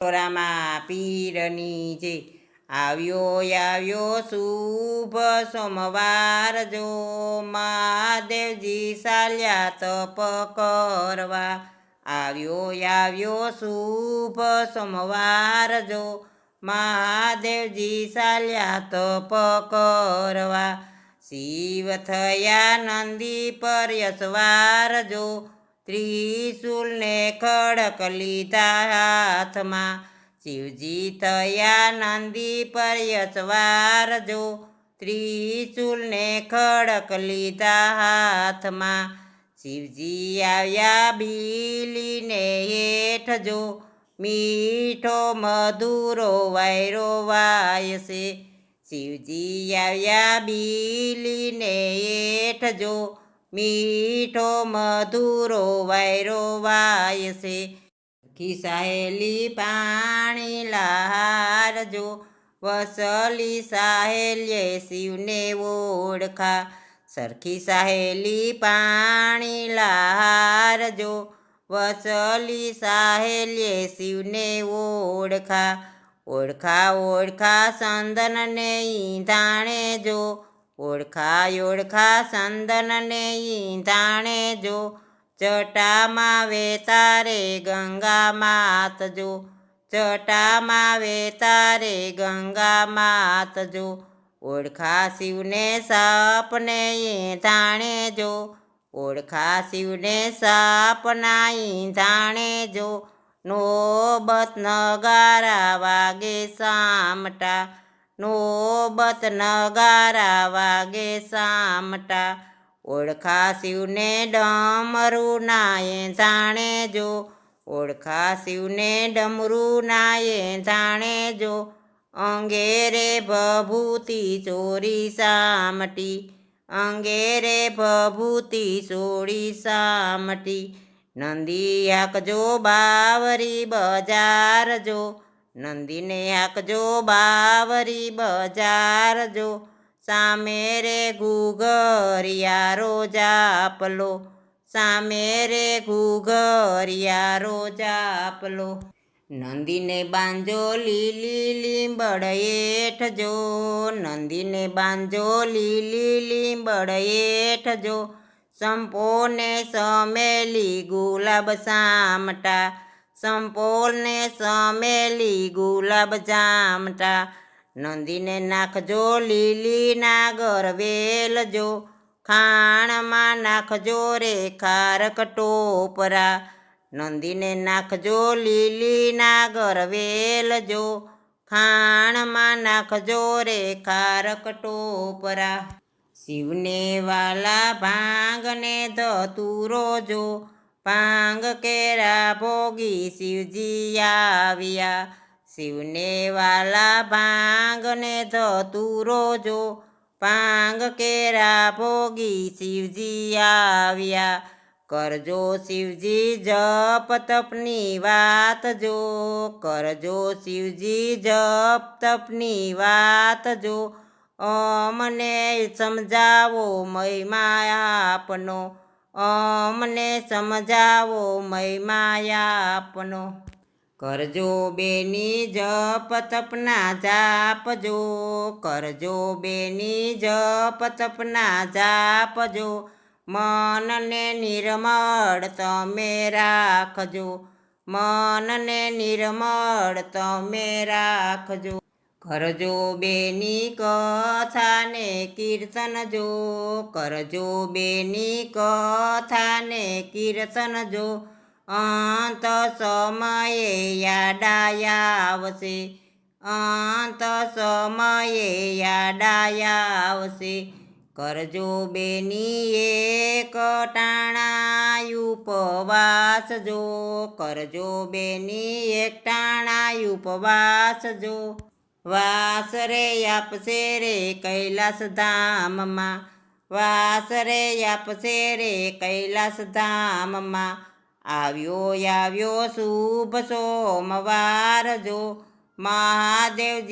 રામા પીરની જે આવ્યો શુભ સોમવાર જો મહાદેવજી ચાલ્યા તપ કરવા આવ્યો શુભ સોમવાર જો મહાદેવજી ચાલ્યા તપ કરવા શિવ થયા નંદી પર યશવાર જો ત્રિશુલને ખડક લીધા હાથમાં શિવજી થયા નંદી પર યશવાર જો ત્રિશુલને ખડક લીધા હાથમાં શિવજી આવ્યા બીલીને હેઠ જો મીઠો મધુરો વાયરો વાયસે શિવજી આવ્યા બીલીને હેઠ જો મીઠો મધુરો વાયરો વાયસે સખી સહેલી પાણી લહાર જો વસલી સહેલીએ શિવને ઓળખા સરખી સહેલી પાણી લહાર જો વસલી સહેલીએ શિવને ઓળખા સંદનને ઈંધાણે જો ઓળખા સંદનને ઈંધાણે જો જટામાં વેતારે ગંગા માત જો જટામાં વેતારે ગંગા માત જો ઓળખા શિવને સપને ઈંધાણે જો ઓળખા શિવને સપના ઈંધાણે જો નોબત નગારા વાગે સામટા નોબત નગારા વાગે સામટા ઓળખા શિવને ડમરું નાએ જાણે જો ઓળખા શિવને ડમરું નાએ જાણે જો અંગેરે ભભૂતિ ચોરી સામટી અંગેરે ભભૂતિ ચોરી સામટી નંદી હાકજો બાવરી બજાર જો નંદીને હાકજો બાવરી બજાર જો સામે રે ઘૂઘરિયા રોજાપલો સામે રે ઘૂઘરિયા રોજાપલો નંદીને બાંજો લીલી લીંબડ હેઠ જો નંદીને બાંજો લીલી લીંબડ હેઠ જો સંપોને સમેલી ગુલાબ સામટા સંપોને સમેલી ગુલાબ જામટા નંદીને નાખજો લીલી નાગર વેલ જો ખાણમાં નાખજો રે ખારક ટોપરા નંદીને નાખજો લીલી નાગર વેલ જો ખાણમાં નાખજો રે ખારક ટોપરા શિવને વાલા ભાંગને ધતુરો જો ભાંગ કેરા ભોગી શિવજી આવ્યા શિવને વાલા ભાંગને ધતુરો જો ભાંગ કેરા ભોગી શિવજી આવ્યા કરજો શિવજી જપ તપની વાત જો કરજો શિવજી જપ તપની વાત જો અમને સમજાવો મહિમા આપનો અમને સમજાવો મહિમા આપનો કરજો બેની જપ તપના જાપ જો કરજો બેની જપ તપના જાપ જો મનને નિર્મળ તમે રાખજો મનને નિર્મળ તમે રાખજો કરજો બેની કથાને કીર્તન જો કરજો બેની કથાને કીર્તન જો અંત સમયે યાડાયા આવશે અંત સમયે યાડાયા આવશે કરજો બેની એક ટાણા ઉપવાસ જો કરજો બેની એક ટાણા ઉપવાસ જો વાસ રે આપશે રે કૈલાસ ધામમાં વાસ રે આપશે રે કૈલાસ ધામમાં આવ્યો શુભ સોમવાર જો મહાદેવજી